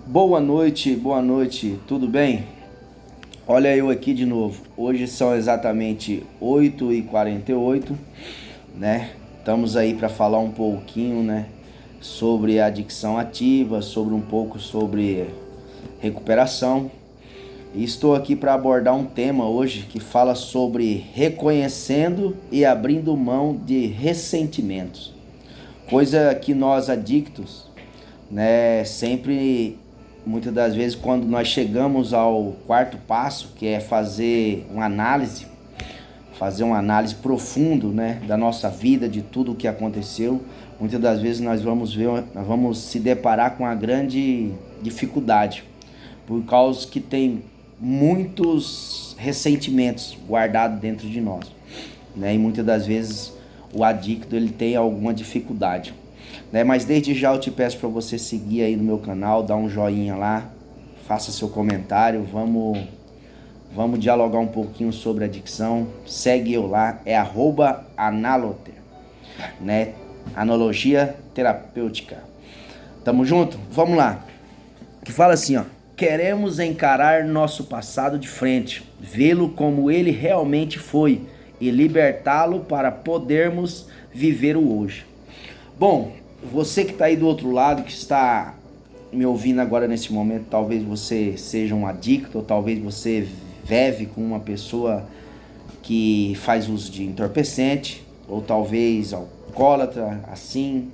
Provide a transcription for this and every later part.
Boa noite, tudo bem? Olha eu aqui de novo. Hoje são exatamente 8h48, né? Estamos aí para falar um pouquinho, né, sobre adicção ativa, sobre recuperação. E estou aqui para abordar um tema hoje que fala sobre reconhecendo e abrindo mão de ressentimentos. Coisa que nós adictos, né, sempre, muitas das vezes, quando nós chegamos ao quarto passo, que é fazer uma análise profundo, né, da nossa vida, de tudo o que aconteceu, muitas das vezes nós vamos se deparar com uma grande dificuldade, por causa que tem muitos ressentimentos guardados dentro de nós, né, e muitas das vezes o adicto ele tem alguma dificuldade, né? Mas desde já eu te peço para você seguir aí no meu canal, dar um joinha lá, faça seu comentário, vamos dialogar um pouquinho sobre adicção. Segue eu lá, é @analoter, né? Analogia terapêutica. Tamo junto? Vamos lá. Que fala assim, ó: queremos encarar nosso passado de frente, vê-lo como ele realmente foi e libertá-lo para podermos viver o hoje. Bom, você que está aí do outro lado, que está me ouvindo agora nesse momento, talvez você seja um adicto, ou talvez você vive com uma pessoa que faz uso de entorpecente, ou talvez alcoólatra, assim,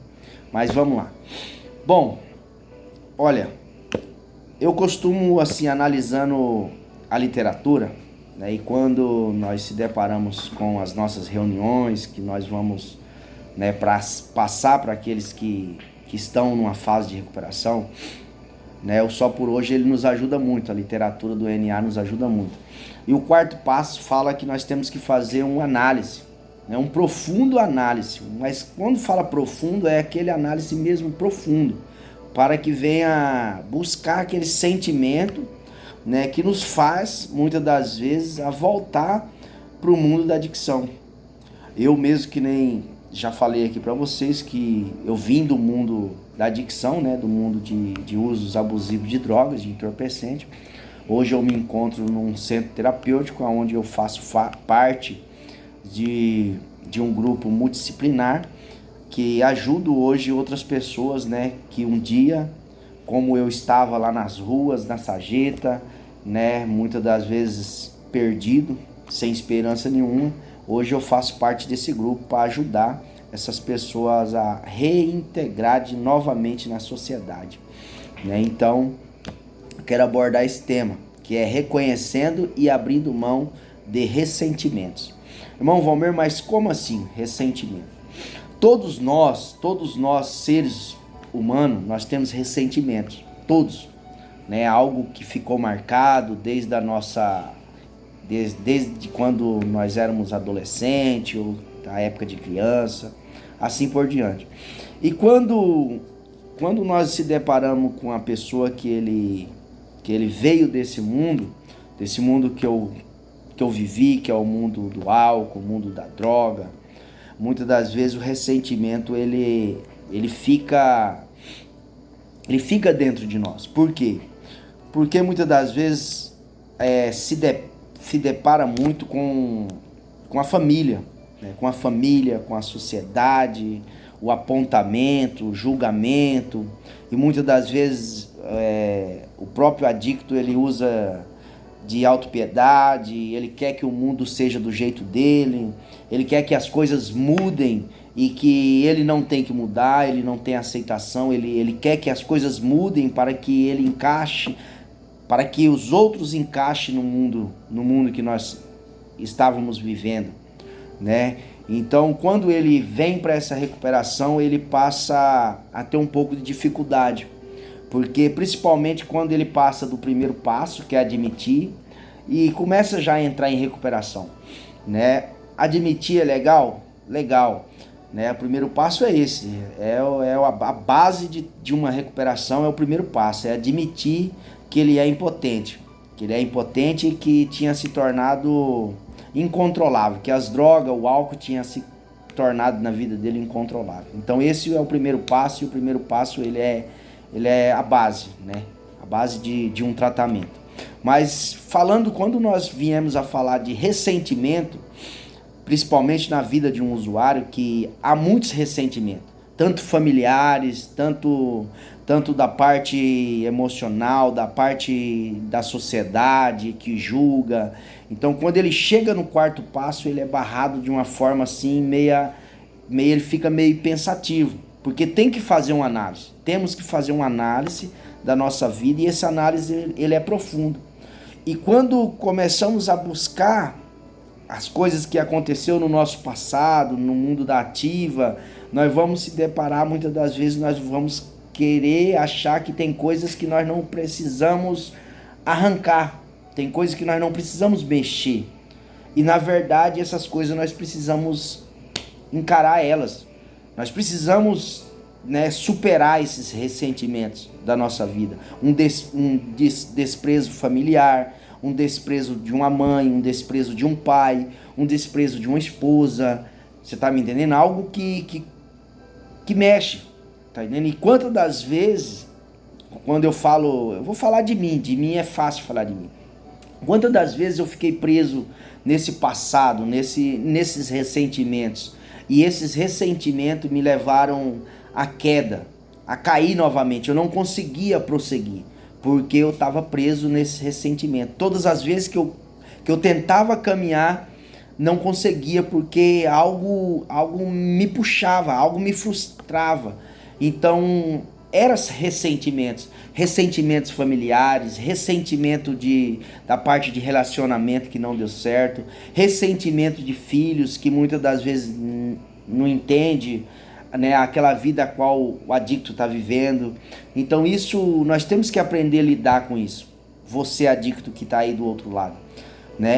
mas vamos lá. Bom, olha, eu costumo, assim, analisando a literatura, né, e quando nós se deparamos com as nossas reuniões, que nós vamos, né, para passar para aqueles que estão numa fase de recuperação, né, o Só por Hoje ele nos ajuda muito, a literatura do NA nos ajuda muito. E o quarto passo fala que nós temos que fazer uma análise, né, um profundo análise, mas quando fala profundo é aquele análise mesmo profundo, para que venha buscar aquele sentimento, né, que nos faz muitas das vezes a voltar para o mundo da adicção. Eu mesmo, que nem já falei aqui para vocês, que eu vim do mundo da adicção, né, do mundo de usos abusivos de drogas, de entorpecente. Hoje eu me encontro num centro terapêutico, onde eu faço parte de um grupo multidisciplinar, que ajudo hoje outras pessoas, né, que um dia, como eu estava lá nas ruas, na sarjeta, né, muitas das vezes perdido, sem esperança nenhuma, hoje eu faço parte desse grupo para ajudar essas pessoas a reintegrar novamente na sociedade, né? Então, eu quero abordar esse tema, que é reconhecendo e abrindo mão de ressentimentos. Irmão Valmer, mas como assim ressentimento? Todos nós seres humanos, nós temos ressentimentos, todos, né? Algo que ficou marcado desde quando nós éramos adolescentes ou da época de criança, assim por diante. E quando nós se deparamos com a pessoa que ele veio desse mundo que eu vivi, que é o mundo do álcool, o mundo da droga, muitas das vezes o ressentimento ele fica dentro de nós. Por quê? Porque muitas das vezes se depara muito com a família, né? Com a sociedade, o apontamento, o julgamento, e muitas das vezes o próprio adicto ele usa de autopiedade, ele quer que o mundo seja do jeito dele, ele quer que as coisas mudem e que ele não tem que mudar, ele não tem aceitação, ele quer que as coisas mudem para que ele encaixe, para que os outros encaixem no mundo que nós estávamos vivendo, né? Então, quando ele vem para essa recuperação, ele passa a ter um pouco de dificuldade, porque principalmente quando ele passa do primeiro passo, que é admitir, e começa já a entrar em recuperação, né? Admitir é legal? Legal, né? O primeiro passo é esse, a base de uma recuperação, é o primeiro passo, é admitir que ele é impotente, e que tinha se tornado incontrolável, que as drogas, o álcool tinha se tornado na vida dele incontrolável. Então esse é o primeiro passo, e o primeiro passo ele é a base, né? A base de um tratamento. Mas falando, quando nós viemos a falar de ressentimento, principalmente na vida de um usuário, que há muitos ressentimentos, tanto familiares, tanto da parte emocional, da parte da sociedade que julga. Então, quando ele chega no quarto passo, ele é barrado de uma forma assim, ele fica meio pensativo, porque tem que fazer uma análise. Temos que fazer uma análise da nossa vida, e essa análise ele é profundo. E quando começamos a buscar as coisas que aconteceu no nosso passado, no mundo da ativa, nós vamos se deparar, muitas das vezes nós vamos querer achar que tem coisas que nós não precisamos arrancar, tem coisas que nós não precisamos mexer. E na verdade essas coisas nós precisamos encarar elas. Nós precisamos, superar esses ressentimentos da nossa vida. Um desprezo familiar, um desprezo de uma mãe, um desprezo de um pai, um desprezo de uma esposa. Você tá me entendendo? Algo que mexe, tá entendendo? E quantas das vezes, quando eu vou falar de mim é fácil falar de mim. Quantas das vezes eu fiquei preso nesse passado, nesses ressentimentos, e esses ressentimentos me levaram à queda, a cair novamente. Eu não conseguia prosseguir, porque eu estava preso nesse ressentimento. Todas as vezes que eu tentava caminhar, não conseguia, porque algo me puxava, algo me frustrava. Então, eram ressentimentos familiares, ressentimento da parte de relacionamento que não deu certo, ressentimento de filhos que muitas das vezes não entende, aquela vida a qual o adicto está vivendo. Então isso, nós temos que aprender a lidar com isso. Você adicto que está aí do outro lado,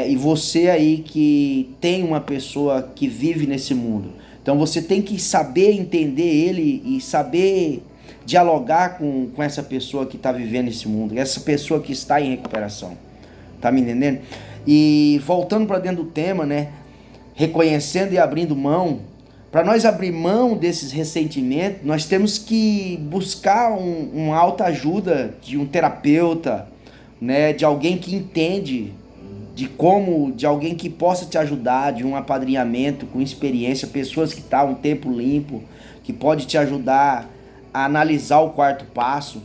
e você aí que tem uma pessoa que vive nesse mundo. Então você tem que saber entender ele e saber dialogar com essa pessoa que está vivendo esse mundo, essa pessoa que está em recuperação. Tá me entendendo? E voltando para dentro do tema, reconhecendo e abrindo mão. Para nós abrir mão desses ressentimentos, nós temos que buscar uma autoajuda de um terapeuta, de alguém que entende de alguém que possa te ajudar, de um apadrinhamento com experiência, pessoas que estão um tempo limpo, que pode te ajudar a analisar o quarto passo,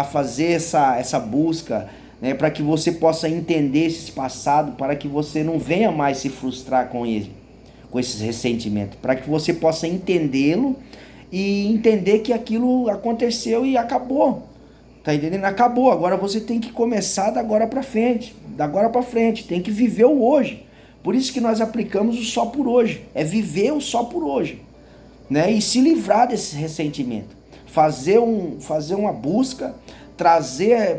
fazer essa busca, para que você possa entender esse passado, para que você não venha mais se frustrar com ele, com esses ressentimentos, para que você possa entendê-lo e entender que aquilo aconteceu e acabou. Tá entendendo? Acabou. Agora você tem que começar da agora para frente. Tem que viver o hoje. Por isso que nós aplicamos o só por hoje. É viver o só por hoje, E se livrar desse ressentimento. Fazer uma busca,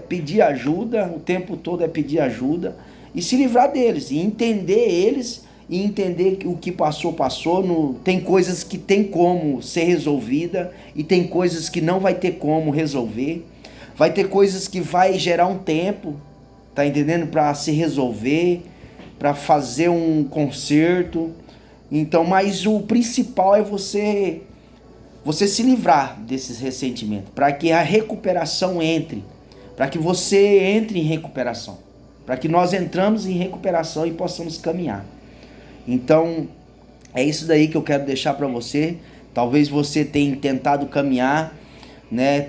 pedir ajuda, o tempo todo é pedir ajuda, e se livrar deles, e entender eles, e entender que o que passou. Tem coisas que tem como ser resolvida, e tem coisas que não vai ter como resolver. Vai ter coisas que vai gerar um tempo, tá entendendo? Para se resolver, para fazer um conserto. Então, mas o principal é você se livrar desses ressentimentos, para que a recuperação entre, para que você entre em recuperação, para que nós entramos em recuperação e possamos caminhar. Então, é isso daí que eu quero deixar para você. Talvez você tenha tentado caminhar,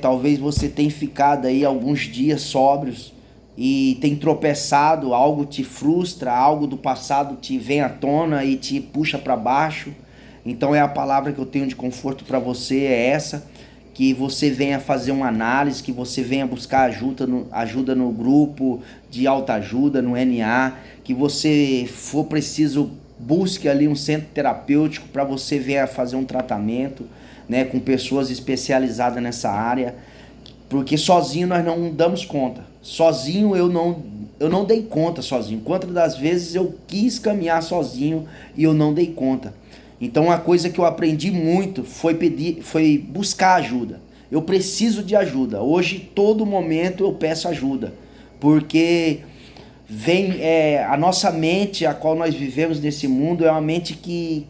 talvez você tenha ficado aí alguns dias sóbrios e tem tropeçado, algo te frustra, algo do passado te vem à tona e te puxa para baixo. Então a palavra que eu tenho de conforto para você é essa, que você venha fazer uma análise, que você venha buscar ajuda no grupo de autoajuda, no NA, que você for preciso, busque ali um centro terapêutico para você venha fazer um tratamento, com pessoas especializadas nessa área, porque sozinho nós não damos conta. Sozinho eu não dei conta sozinho. Quantas das vezes eu quis caminhar sozinho e eu não dei conta. Então uma coisa que eu aprendi muito foi buscar ajuda. Eu preciso de ajuda. Hoje, todo momento eu peço ajuda, porque a nossa mente, a qual nós vivemos nesse mundo, é uma mente que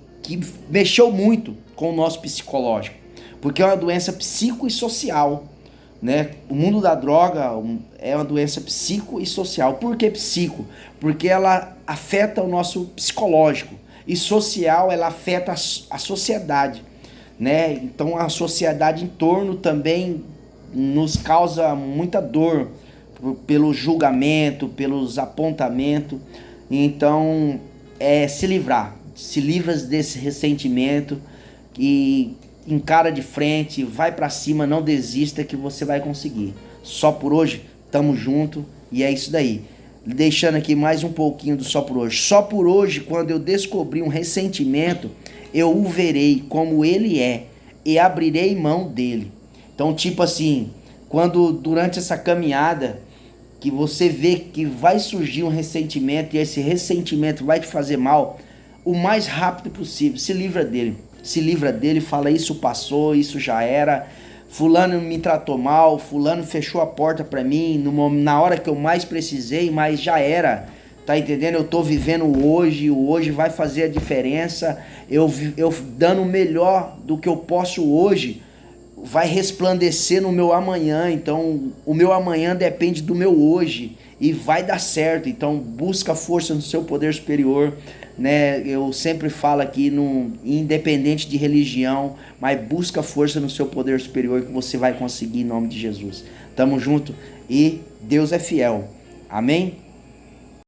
mexeu muito com o nosso psicológico, porque é uma doença psico e social. né? O mundo da droga é uma doença psico e social. Por que psico? Porque ela afeta o nosso psicológico. E social, ela afeta a sociedade, né? Então a sociedade em torno também nos causa muita dor pelo julgamento, pelos apontamentos. Então se livra desse ressentimento e encara de frente, vai pra cima, não desista que você vai conseguir. Só por hoje, tamo junto e é isso daí. Deixando aqui mais um pouquinho do só por hoje. Só por hoje, quando eu descobri um ressentimento, eu o verei como ele é e abrirei mão dele. Então, tipo assim, quando durante essa caminhada que você vê que vai surgir um ressentimento e esse ressentimento vai te fazer mal, o mais rápido possível, se livra dele. Se livra dele, fala: isso passou, isso já era, fulano me tratou mal, fulano fechou a porta pra mim na hora que eu mais precisei, mas já era, tá entendendo? Eu tô vivendo o hoje vai fazer a diferença, eu dando o melhor do que eu posso hoje, vai resplandecer no meu amanhã. Então o meu amanhã depende do meu hoje e vai dar certo. Então busca força no seu poder superior, né? Eu sempre falo aqui, independente de religião, mas busca força no seu poder superior que você vai conseguir em nome de Jesus. Tamo junto e Deus é fiel. Amém?